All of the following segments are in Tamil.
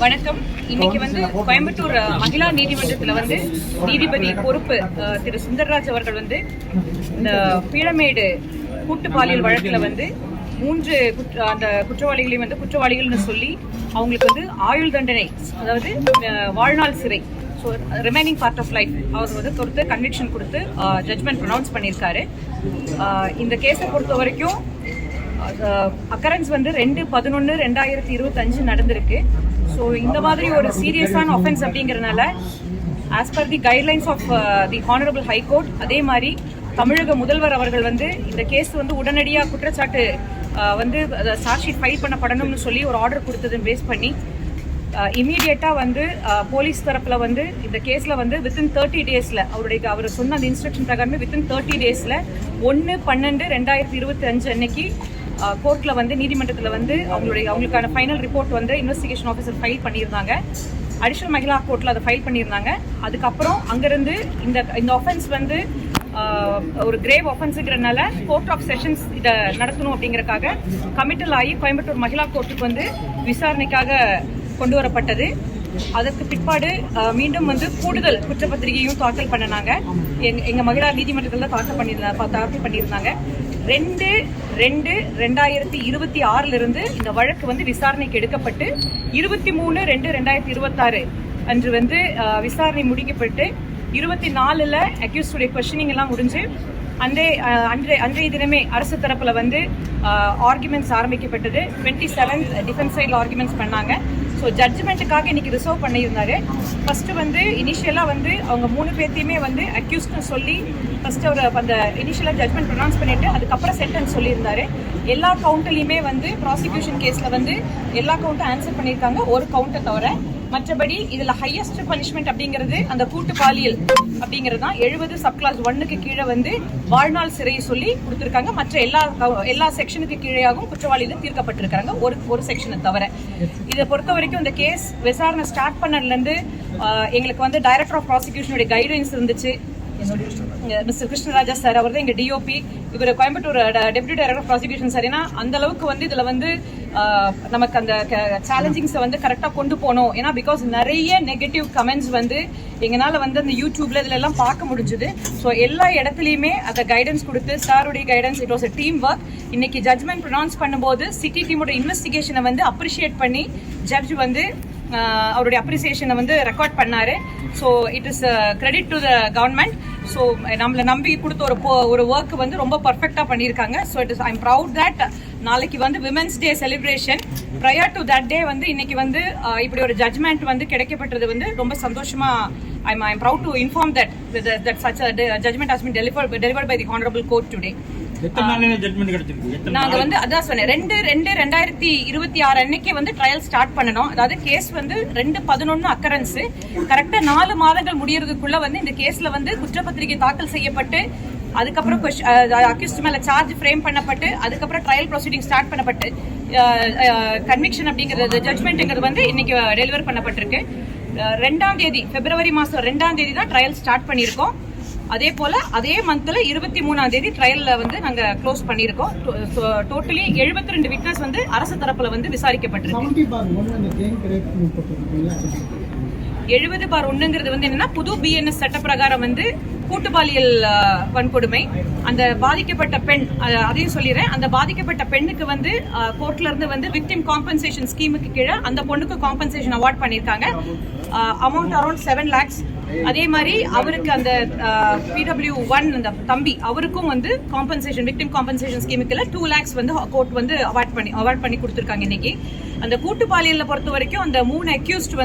வணக்கம். இன்னைக்கு கோயம்புத்தூர் மகிழா நீதிமன்றத்தில் நீதிபதி பொறுப்பு திரு சுந்தர்ராஜ் அவர்கள் இந்த பீளமேடு கூட்டு பாலியல் வழக்கில் 3 அந்த குற்றவாளிகளையும் குற்றவாளிகள்னு சொல்லி அவங்களுக்கு ஆயுள் தண்டனை, அதாவது வாழ்நாள் சிறை, so remaining part of life அவர் கொடுத்து கன்விக்ஷன் கொடுத்து ஜட்ஜ்மெண்ட் ப்ரொனவுன்ஸ் பண்ணியிருக்காரு. இந்த கேஸை பொறுத்த வரைக்கும் அக்கரன்ஸ் 2/11/2025 நடந்திருக்கு. ஸோ இந்த மாதிரி ஒரு சீரியஸான ஆஃபென்ஸ் அப்படிங்கிறதுனால as per the guidelines of the honourable high court, அதே மாதிரி தமிழக முதல்வர் அவர்கள் இந்த கேஸ் உடனடியாக குற்றச்சாட்டு சார்ஜ் ஷீட் ஃபைல் பண்ணப்படணும்னு சொல்லி ஒரு ஆர்டர் கொடுத்ததுன்னு பேஸ் பண்ணி இமீடியட்டாக போலீஸ் தரப்பில் இந்த கேஸில் வித்தின் 30 டேஸில் அவர் சொன்ன அந்த இன்ஸ்ட்ரக்ஷன் பிரகாரமே வித்தின் 30 டேஸில் 1/12/2025 அன்னைக்கு கோர்ட்டில் நீதிமன்றத்தில் அவங்களுக்கான final report investigation officer file பண்ணியிருந்தாங்க. அடிஷனல் மகிழா கோர்ட்டில் அதை ஃபைல் பண்ணியிருந்தாங்க. அதுக்கப்புறம் அங்கேருந்து இந்த ஆஃபென்ஸ் ஒரு கிரேவ் ஆஃபென்ஸுங்கிறதுனால கோர்ட் ஆஃப் செஷன்ஸ் இதை நடத்தணும் அப்படிங்கறக்காக கமிட்டல் ஆகி கோயம்புத்தூர் மகிழா கோர்ட்டுக்கு விசாரணைக்காக கொண்டு வரப்பட்டது. அதற்கு பிற்பாடு மீண்டும் கூடுதல் குற்றப்பத்திரிகையும் தாக்கல் பண்ணினாங்க. எங்க மகிழா நீதிமன்றத்தில் தாக்கல் பண்ணியிருந்தாங்க. 2/2/2026 இந்த வழக்கு விசாரணைக்கு எடுக்கப்பட்டு 23/2/2026 அன்று விசாரணை முடிக்கப்பட்டு 24ல் அக்யூஸ்டுடைய கொஸ்டினிங் எல்லாம் முடிஞ்சு அன்றைய தினமே அரசு தரப்புல ஆர்குமெண்ட்ஸ் ஆரம்பிக்கப்பட்டது. 27 டிஃபென்ஸ் சைடில் ஆர்குமெண்ட்ஸ் பண்ணாங்க. ஸோ ஜட்ஜ்மெண்ட்டுக்காக இன்னைக்கு ரிசர்வ் பண்ணியிருந்தாரு. ஃபர்ஸ்ட் இனிஷியலாக அவங்க 3 பேர்த்தையுமே அக்யூஸ்ட்னு சொல்லி ஃபர்ஸ்ட் அவர் அந்த இனிஷியலாக ஜட்ஜ்மெண்ட் ப்ரொனவுன்ஸ் பண்ணிட்டு அதுக்கப்புறம் சென்டென்ஸ் சொல்லியிருந்தாரு. எல்லா கவுண்ட்லையுமே ப்ராசிக்யூஷன் கேஸில் எல்லா கவுண்ட்டும் ஆன்சர் பண்ணியிருக்காங்க, ஒரு கவுண்ட்டை தவிர. மற்றபடி இதுல ஹையஸ்ட் பனிஷ்மெண்ட் அப்படிங்கிறது அந்த கூட்டு பாலியல் அப்படிங்கிறது தான். 70 சப்கிளாஸ் 1க்கு கீழே வாழ்நாள் சிறை சொல்லி கொடுத்திருக்காங்க. மற்ற எல்லா செக்ஷனுக்கு கீழேயாகவும் குற்றவாளிகள் தீர்க்கப்பட்டிருக்காங்க, ஒரு செக்ஷனை தவிர. இதை பொறுத்த வரைக்கும் இந்த கேஸ் விசாரணை ஸ்டார்ட் பண்ணதுல இருந்து எங்களுக்கு டைரக்டர் ஆஃப் ப்ராசிக்யூஷனுடைய கைடன்ஸ் இருந்துச்சு. மிஸ்டர் கிருஷ்ணராஜா சார், அவர் தான் எங்க டிஓபி. இவர் Coimbatore deputy director of prosecution sir. ஏன்னா அந்த அளவுக்கு இதுல நமக்கு அந்த சேலஞ்சிங்ஸை கரெக்டா கொண்டு போனோம். ஏன்னா பிகாஸ் நிறைய நெகட்டிவ் கமெண்ட்ஸ் எங்களால அந்த யூடியூப்ல இதுல எல்லாம் பார்க்க முடிஞ்சுது. ஸோ எல்லா இடத்துலயுமே அந்த கைடன்ஸ் கொடுத்து சாருடைய guidance, it was a team work. இன்னைக்கு ஜட்ஜ்மெண்ட் ப்ரொனவுன்ஸ் பண்ணும்போது சிட்டி டீமோட இன்வெஸ்டிகேஷனை அப்ரிஷியேட் பண்ணி ஜட்ஜ் அவருடைய அப்ரிசியேஷனை ரெக்கார்ட் பண்ணாரு. So it is credit to the government. So நம்மளை நம்பி கொடுத்த ஒரு ஒர்க் ரொம்ப பர்ஃபெக்டா பண்ணியிருக்காங்க. So it is I am proud that நாளைக்கு women's day celebration. Prior to that day இன்னைக்கு இப்படி ஒரு ஜட்ஜ்மெண்ட் கிடைக்கப்பட்டது ரொம்ப சந்தோஷமா. I am proud to inform that such a judgment has been delivered by the honorable court today. நாங்க அதான் சொன்னேன், 2/2/2026 அன்னைக்கு ட்ரையல் ஸ்டார்ட் பண்ணணும். அதாவது கேஸ் 2/11 அக்கரன்ஸ் கரெக்டா 4 மாதங்கள் முடியறதுக்குள்ள இந்த கேஸ்ல குற்றப்பத்திரிகை தாக்கல் செய்யப்பட்டு அதுக்கப்புறம் அக்யூஸ்ட் மேல சார்ஜ் ஃப்ரேம் பண்ணப்பட்டு அதுக்கப்புறம் ட்ரையல் ப்ரொசீடிங் ஸ்டார்ட் பண்ணப்பட்டு கன்விக்ஷன் அப்படிங்கிறது ஜட்ஜ்மெண்ட்ங்கிறது இன்னைக்கு டெலிவர் பண்ணப்பட்டிருக்கு. 2ஆம் தேதி February மாசம் 2ஆம் தேதி தான் ட்ரையல் ஸ்டார்ட் பண்ணியிருக்கோம். அதே போல அதே மந்த்ல 23ஆம் தேதி ட்ரையல்ல நாங்க க்ளோஸ் பண்ணியிருக்கோம். டோட்டலி 72 விட்னஸ் அரசு தரப்புல விசாரிக்கப்பட்டிருக்கு. 70/1 என்னன்னா புது BNS சட்ட பிரகாரம் கூட்டு பாலியல் வன்கொடுமை. அந்த பாதிக்கப்பட்ட பெண், அதையும் சொல்லிடுறேன், அந்த பாதிக்கப்பட்ட பெண்ணுக்கு கோர்ட்ல இருந்து விக்டிம் காம்பன்சேஷன் ஸ்கீமுக்கு கீழே அந்த பொண்ணுக்கு காம்பன்சேஷன் அவார்ட் பண்ணிருக்காங்க. Amount around 7 lakhs. அதே மாதிரி அவருக்கு அந்த PW1 அந்த தம்பி அவருக்கும் காம்பன்சேஷன் விக்டிம் காம்பன்சேஷன் ஸ்கீமுக்கு 2 lakhs கோர்ட் அவார்ட் பண்ணி கொடுத்திருக்காங்க. இன்னைக்கு அந்த கூட்டு பாலியல்ல பொறுத்த வரைக்கும் அந்த 3 அக்யூஸ்ட்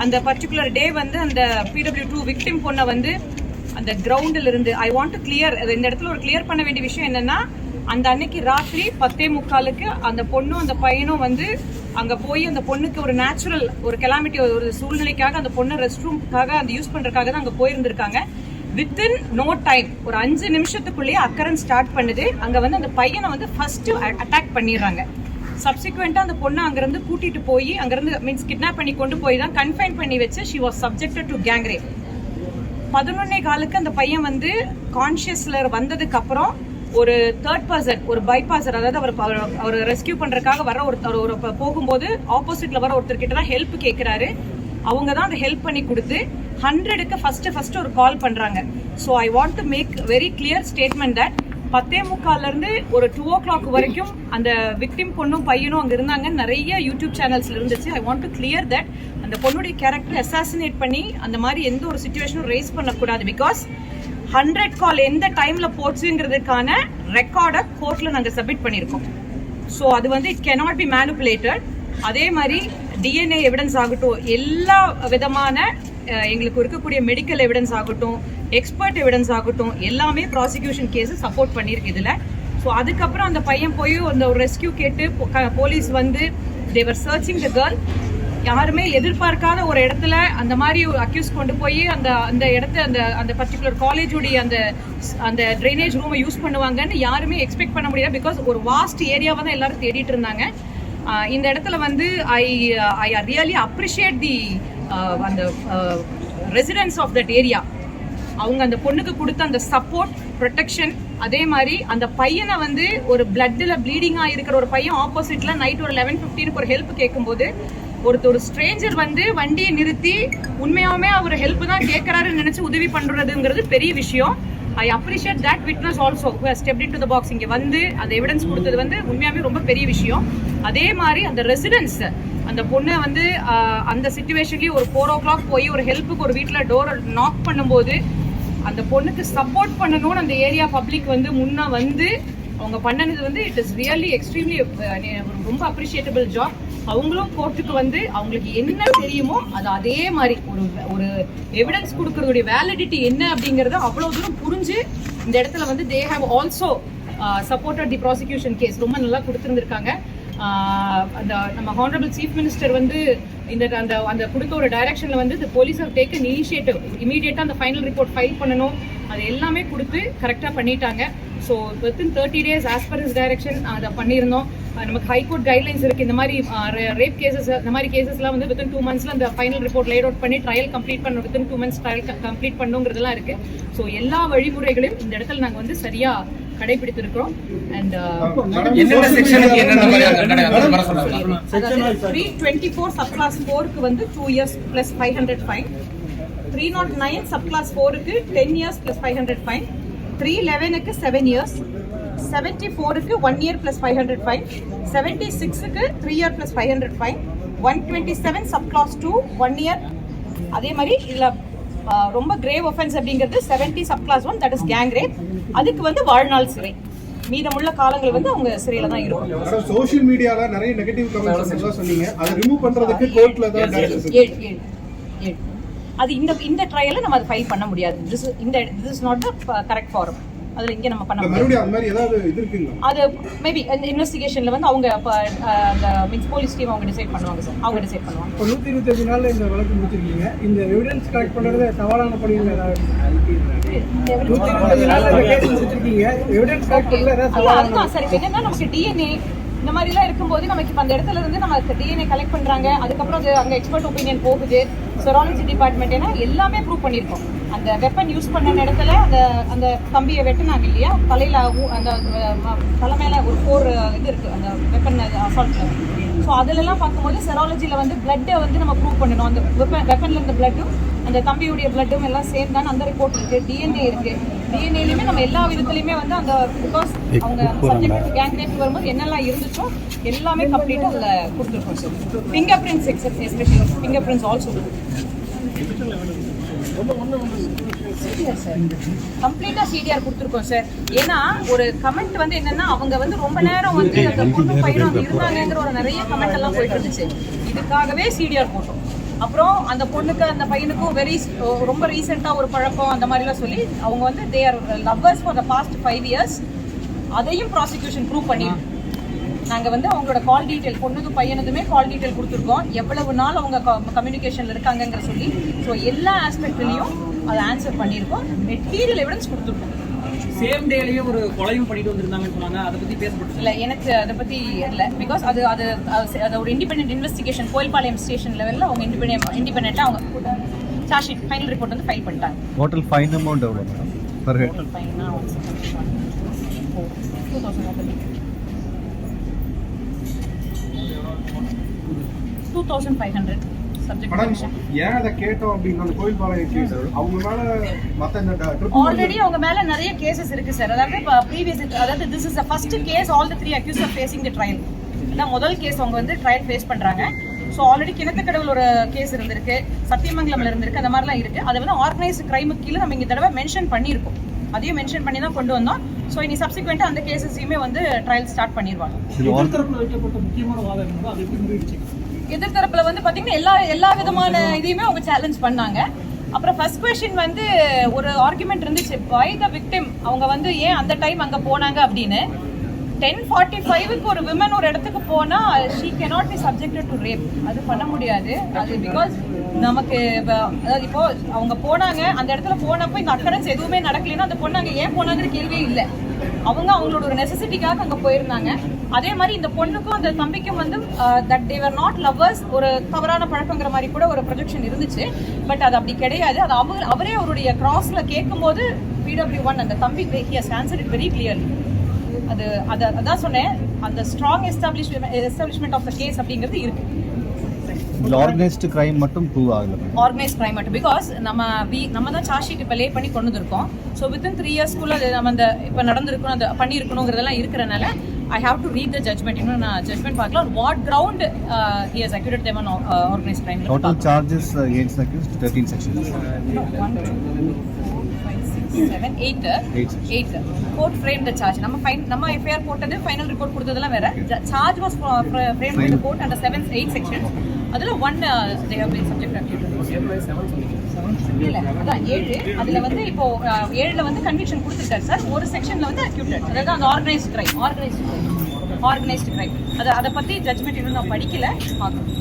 அந்த பர்டிகுலர் டே அந்த PW2 விக்டிம் பொண்ணை அந்த கிரவுண்டில் இருந்து ஐ வாண்ட் டு கிளியர், இந்த இடத்துல ஒரு கிளியர் பண்ண வேண்டிய விஷயம் என்னன்னா, அந்த அன்னைக்கு ராத்திரி 10:45 அந்த பொண்ணும் அந்த பையனும் அங்க போய் அந்த பொண்ணுக்கு ஒரு நேச்சுரல் ஒரு கெலாமிட்டி ஒரு சூழ்நிலைக்காக அந்த பொண்ணு ரெஸ்ட் ரூம்காக அந்த யூஸ் பண்றதுக்காக தான் அங்க போயிருந்திருக்காங்க. வித்தின் நோ டைம் ஒரு 5 நிமிஷத்துக்குள்ளேயே அக்கரன்ஸ் ஸ்டார்ட் பண்ணுது. அங்க அந்த பையனை ஃபர்ஸ்ட் அட்டாக் பண்ணிடுறாங்க. சப்சிக்வெண்டா அந்த பொண்ணை அங்கிருந்து கூட்டிட்டு போய் அங்கிருந்து மீன்ஸ் கிட்னாப் பண்ணி கொண்டு போய் தான் கன்ஃபைன் பண்ணி வச்சு she was subjected to gang rape. 11 காலுக்கு அந்த பையன் கான்சியஸ்ல வந்ததுக்கு அப்புறம் ஒரு தேர்ட் பர்சன், ஒரு பைபாசர், அதாவது அவர் ரெஸ்கியூ பண்றதுக்காக வர ஒரு போகும்போது ஆப்போசிட்ல வர ஒருத்தர்கிட்ட தான் ஹெல்ப் கேட்கிறாரு. அவங்க தான் அந்த ஹெல்ப் பண்ணி கொடுத்து 100க்கு ஃபர்ஸ்ட் ஒரு கால் பண்றாங்க. So I want to make very clear statement that 10:45 இருந்து ஒரு 2 o'clock வரைக்கும் அந்த விக்டிம் பொண்ணும் பையனும் அங்க இருந்தாங்க. நிறைய யூடியூப் சேனல்ஸ்ல இருந்துச்சு. ஐ வாண்ட் டு கிளியர் தட் அந்த பொண்ணுடைய கேரக்டர் அசாசினேட் பண்ணி அந்த மாதிரி எந்த ஒரு சிச்சுவேஷனும் ரேஸ் பண்ணக்கூடாது. பிகாஸ் 100 கால் எந்த டைம்ல போச்சுங்கிறதுக்கான ரெக்கார்டை கோர்ட்ல நாங்க சப்மிட் பண்ணியிருக்கோம். ஸோ அது வந்து இட் கேனாட் பி மேனிபுலேட்டட். அதே மாதிரி டிஎன்ஏ எவிடன்ஸ் ஆகட்டும், எல்லா விதமான எங்களுக்கு இருக்கக்கூடிய மெடிக்கல் எவிடன்ஸ் ஆகட்டும், எக்ஸ்பர்ட் எவிடன்ஸ் ஆகட்டும், எல்லாமே ப்ராசிக்யூஷன் கேஸ் சப்போர்ட் பண்ணியிருக்கு இதில். ஸோ அதுக்கப்புறம் அந்த பையன் போய் அந்த ஒரு ரெஸ்கியூ கேட்டு போலீஸ் வந்து தேவர் சர்ச்சிங் த கேர்ள். யாருமே எதிர்பார்க்காத ஒரு இடத்துல அந்த மாதிரி அக்யூஸ் கொண்டு போய் அந்த இடத்த அந்த பர்டிகுலர் காலேஜுடைய அந்த ட்ரைனேஜ் ரூமை யூஸ் பண்ணுவாங்கன்னு யாருமே எக்ஸ்பெக்ட் பண்ண முடியாது. பிகாஸ் ஒரு வாஸ்ட் ஏரியாவை தான் எல்லாரும் தேடிட்டு இருந்தாங்க. இந்த இடத்துல வந்து ஐ ரியலி அப்ரிஷியேட் தி அந்த ரெசிடென்ட்ஸ் ஆஃப் தட் ஏரியா. அவங்க அந்த பொண்ணுக்கு கொடுத்த அந்த சப்போர்ட், ப்ரொடெக்ஷன், அதே மாதிரி அந்த பையனை வந்து ஒரு பிளட்ல ப்ளீடிங்கா இருக்கிற ஒரு பையன் ஆப்போசிட்ல நைட் ஒரு 11:15 ஒரு ஹெல்ப் கேட்கும்போது ஒரு ஸ்ட்ரேஞ்சர் வந்து வண்டியை நிறுத்தி உண்மையாவே அவர் ஹெல்ப் தான் கேட்கறாருன்னு நினைச்சு உதவி பண்றதுங்கிறது பெரிய விஷயம். I appreciate that witness also who has stepped into the box. இங்க வந்து அந்த எவிடன்ஸ் கொடுத்தது வந்து உண்மையாவே ரொம்ப பெரிய விஷயம். அதே மாதிரி அந்த ரெசிடென்ட்ஸ், அந்த பொண்ணை வந்து அந்த சிச்சுவேஷன்லயே ஒரு 4 o'clock போய் ஒரு ஹெல்ப்புக்கு ஒரு வீட்டில் டோரை நாக் பண்ணும்போது அந்த பொண்ணுக்கு சப்போர்ட் பண்ணணும்னு அந்த ஏரியா பப்ளிக் வந்து முன்ன வந்து அவங்க பண்ணது வந்து இட் இஸ் ரியலி எக்ஸ்ட்ரீம்லி ரொம்ப அப்ரிஷியேட்டபிள் ஜாப். அவங்களும் கோர்ட்டுக்கு வந்து அவங்களுக்கு என்ன தெரியுமோ அது அதே மாதிரி ஒரு எவிடன்ஸ் கொடுக்கறதுடைய வேலிடிட்டி என்ன அப்படிங்கறத அவ்வளவு தூரம் புரிஞ்சு இந்த இடத்துல வந்து they have also supported the prosecution case. ரொம்ப நல்லா கொடுத்துருந்துருக்காங்க. அந்த நம்ம ஹானரபிள் சீஃப் மினிஸ்டர் வந்து அந்த கொடுத்த ஒரு டைரக்ஷன்ல வந்து the police have taken initiative இமீடியட்டா அந்த ஃபைனல் ரிப்போர்ட் ஃபைல் பண்ணணும், அது எல்லாமே கொடுத்து கரெக்டா பண்ணிட்டாங்க. So within 30 days as per his direction அதை பண்ணியிருந்தோம். நமக்கு ஹைகோர்ட் கைட்லைன்ஸ் இருக்கு. இந்த மாதிரி ரேப் கேசஸ், இந்த மாதிரி கேசஸ்லாம் வந்து within 2 monthsல அந்த ஃபைனல் ரிப்போர்ட் லேட் அவுட் பண்ணி ட்ரையல் கம்ப்ளீட் பண்ணணும். within 2 months ட்ரையல் கம்ப்ளீட் பண்ணுங்கிறதுலாம் இருக்கு. ஸோ எல்லா வழிமுறைகளையும் இந்த இடத்துல நாங்கள் வந்து சரியா கடைபிடித்திருக்கிறோம். அண்ட் 324 subclass 4க்கு வந்து 2 years plus 500 fine. 309 subclass 4க்கு 10 years plus 500 fine. 311க்கு 7 years. 74க்கு 1 year plus 500 fine. 76க்கு 3 year plus 500 fine. 127 subclass 2 1 year. அதே மாதிரி இதுல ரொம்ப கிரேவ் ஒஃபென்ஸ் அப்படிங்கிறது 70 subclass 1 that is gang rape. அதுக்கு வந்து வாழ்நாள் சிறை. மீதமுள்ள காலங்கள் வந்து அவங்க சிறையில தான் இருக்கும். சோஷியல் மீடியால நிறைய நெகட்டிவ் கமெண்ட்ஸ் சொன்னீங்க. அதை ரிமூவ் பண்றதுக்கு கோர்ட்ல தான் அது இந்த ட்ரையல்ல நம்ம அதை ஃபைல் பண்ண முடியாது. This is not the correct form. அதுல இங்க நம்ம பண்ண மறுபடியும் அந்த மாதிரி ஏதாவது இது இருக்குங்க. அது மேபி அந்த இன்வெஸ்டிகேஷன்ல வந்து அவங்க அந்த மீன்ஸ் போலீஸ் டீம் அவங்க டிசைட் பண்ணுவாங்க சார். அவங்க டிசைட் பண்ணுவாங்க. 125 நாள்ல இந்த வழக்கு முடிச்சிருக்கீங்க. இந்த எவிடன்ஸ் கலெக்ட் பண்றது சவாலான பணிகள் ஏதாவது 125 நாள்ல இந்த கேஸ் முடிச்சிருக்கீங்க. எவிடன்ஸ் கலெக்ட் பண்றது ஏதாவது சவாலான? அதுதான் சார். என்னன்னா நமக்கு டிஎன்ஏ இந்த மாதிரிலாம் இருக்கும்போது நமக்கு இப்போ அந்த இடத்துல இருந்து நம்ம டிஎன்ஏ கலெக்ட் பண்றாங்க. அதுக்கப்புறம் அது அங்கே எக்ஸ்பர்ட் ஒப்பீனியன் போகுது. செராலஜி டிபார்ட்மெண்ட் ஏன்னா எல்லாமே ப்ரூவ் பண்ணியிருக்கோம். அந்த வெப்பன் யூஸ் பண்ண இடத்துல அந்த கம்பியை வெட்டினாங்க இல்லையா, தலையில அந்த தலை மேல ஒரு 4 இது இருக்கு அந்த வெப்பன் அசால்ட்ல. ஸோ அதிலெல்லாம் பார்க்கும்போது செராலஜியில் வந்து பிளட்டை வந்து நம்ம ப்ரூவ் பண்ணணும். அந்த வெப்பன்ல இருந்த பிளட்டும் அந்த தம்பியுடைய பிளட்டும் எல்லாம் சேர்ந்தான்னு அந்த ரிப்போர்ட் இருக்கு. டிஎன்ஏ இருக்கு. டிஎன்ஏலையுமே நம்ம எல்லா விதத்துலையுமே வந்து அந்த பிகாஸ் அவங்க சப்ஜெக்ட் கேங் ரேப் வரும்போது என்னெல்லாம் இருந்துச்சோ எல்லாமே கம்ப்ளீட்டாக அதில் கொடுத்துருக்கோம் sir. Finger prints especially finger prints also கம்ப்ளீட்டா சிடிஆர் கொடுத்துருக்கோம் சார். ஏன்னா ஒரு கமெண்ட் வந்து என்னன்னா அவங்க வந்து ரொம்ப நேரம் வந்து அந்த பொண்ணு பையனும் அங்கே இருந்தாங்கிற ஒரு நிறைய கமெண்ட் எல்லாம் போயிட்டு இருந்துச்சு. இதுக்காகவே சிடிஆர் போட்டோம். அப்புறம் அந்த பொண்ணுக்கு அந்த பையனுக்கும் ரொம்ப ரீசெண்டாக ஒரு பழக்கம் அந்த மாதிரிலாம் சொல்லி அவங்க வந்து they are lovers for the past 5 years. அதையும் ப்ராசிக்யூஷன் ப்ரூவ் பண்ணிடுவோம். நாங்கள் வந்து அவங்களோட கால் டீட்டெயில் பொண்ணுக்கு பையனதுமே கால் டீட்டெயில் கொடுத்துருக்கோம். எவ்வளவு நாள் அவங்க கம்யூனிகேஷனில் இருக்காங்கங்கிற சொல்லி. ஸோ எல்லா ஆஸ்பெக்ட்லையும் அதை ஆன்சர் பண்ணியிருக்கோம். மெட்டீரியல் எவிடன்ஸ் கொடுத்துருக்கோம். சேம் டேலயே ஒரு கொலையும் பண்ணிட்டு வந்திருந்தாங்கன்னு சொன்னாங்க. அதை பத்தி பேசப்பட்டு இல்லை, எனக்கு அதை பற்றி இல்லை. பிகாஸ் அது ஒரு இண்டிபெண்டன்ட் இன்வெஸ்டிகேஷன் கோயில்பாளையம் ஸ்டேஷன் லெவலில் அவங்க இண்டிபெண்டண்டாக அவங்க சார்ஜ் ஷீட் ஃபைனல் ரிப்போர்ட் வந்து ஃபைல் பண்ணிட்டாங்க. டோட்டல் ஃபைன் அமௌண்ட் எவ்வளோ மேடம்? ஃபைனா 2,500 subject madam mention. ஏன் அதை கேட்டோம் அப்படின்னா அந்த கோயில் பாளையம் கேஸ் அவங்க மேல மத்த இந்த ஆல்ரெடி அவங்க மேல நிறைய கேசஸ் இருக்கு சார். அதாவது ப்ரீவியஸ், அதாவது this is the first case all the 3 accused are facing the trial. இதான் முதல் கேஸ் அவங்க வந்து ட்ரையல் ஃபேஸ் பண்றாங்க. ஸோ ஆல்ரெடி கிணத்துக்கடவுல ஒரு கேஸ் இருந்திருக்கு, சத்தியமங்கலம்ல இருந்திருக்கு, அந்த மாதிரிலாம் இருக்கு. அதை வந்து ஆர்கனைஸ்டு கிரைமுக்கு கீழே நம்ம இந்த தடவை மென்ஷன் பண்ணியிருக்கோம். அதையும் மென்ஷன் பண்ணி தான் கொண்டு வந்தோம். ஸோ இனி சப்சிக்வெண்டா அந்த கேசஸையுமே வந்து ட்ரையல் ஸ்டார்ட் பண்ணிடுவாங்க. எதிர்த்தரப்புல வைக்கப்பட்ட முக்கியமான வாதம் என்னன்னா அது எப்படி முறியடிச்சு? எதிர்த்தரப்புல வந்து பாத்தீங்கன்னா எல்லா விதமான இதையுமே அவங்க சேலஞ்ச் பண்ணாங்க. அப்புறம் ஃபர்ஸ்ட் கொஸ்டின் வந்து ஒரு ஆர்குமெண்ட் இருந்துச்சு, பை த விக்டிம் அவங்க வந்து ஏன் அந்த டைம் அங்க போனாங்க அப்படின்னு. 10:45க்கு ஒரு விமன் ஒரு இடத்துக்கு போனா she cannot be subjected to rape. அது பண்ண முடியாது. அது பிகாஸ் நமக்கு அதாவது இப்போ அவங்க போனாங்க, அந்த இடத்துல போனப்போ இந்த அக்கரன்ஸ் எதுவுமே நடக்கலைன்னா அந்த பொண்ணு அங்கே ஏன் போனாங்கிற கேள்வியே இல்லை. அவங்களோட ஒரு நெசசிட்டிக்காக அங்கே போயிருந்தாங்க. அதே மாதிரி இந்த பொண்ணுக்கும் அந்த தம்பிக்கும் வந்து that they were not lovers, ஒரு தவறான பழக்கங்கிற மாதிரி கூட ஒரு ப்ரொஜெக்ஷன் இருந்துச்சு. பட் அது அப்படி கிடையாது. அது அவரே அவருடைய கிராஸ்ல கேட்கும்போது PW1 அந்த தம்பி he has answered it very clearly. அதான் சொன்னேன், அந்த strong establishment of the case அப்படிங்கிறது இருக்கு. ஆர்கனைஸ்டு கிரைம் மட்டும் ப்ரூவ் ஆகல. ஆர்கனைஸ்ட் கிரைம் மட்டும் பிகாஸ் நம்ம தான் சார்ஜ் ஷீட் இப்போ லே பண்ணி கொண்டு வந்திருக்கோம். ஸோ வித்தின் 3 இயர்ஸ்க்குள்ள நம்ம அந்த இப்போ நடந்திருக்கணும், அந்த பண்ணியிருக்கணுங்கிறதெல்லாம் இருக்கிறனால I have to read the judgment. இன்னும் நான் ஜட்மெண்ட் பார்க்கலாம். on what ground he has accused them on organized crime. Total charges against the accused 13 sections. 1, 2, 5, 6, 7, 8 court framed the charge. நம்ம FIR போட்டது ஃபைனல் ரிப்போர்ட் கொடுத்ததெல்லாம் வேற. charge was framed by the court under 8 sections. அதுல 1 they have been subject to accused. இல்ல அதான் 7. அதுல வந்து இப்போ 7ல வந்து கன்விக்ஷன் கொடுத்திருக்காரு சார். ஒரு செக்ஷன்ல வந்து அக்யூட்டட், அதாவது அந்த ஆர்கனைஸ்ட் கிரைம். அதை பத்தி ஜட்மெண்ட் இன்னும் நான் படிக்கல, பார்க்கணும்.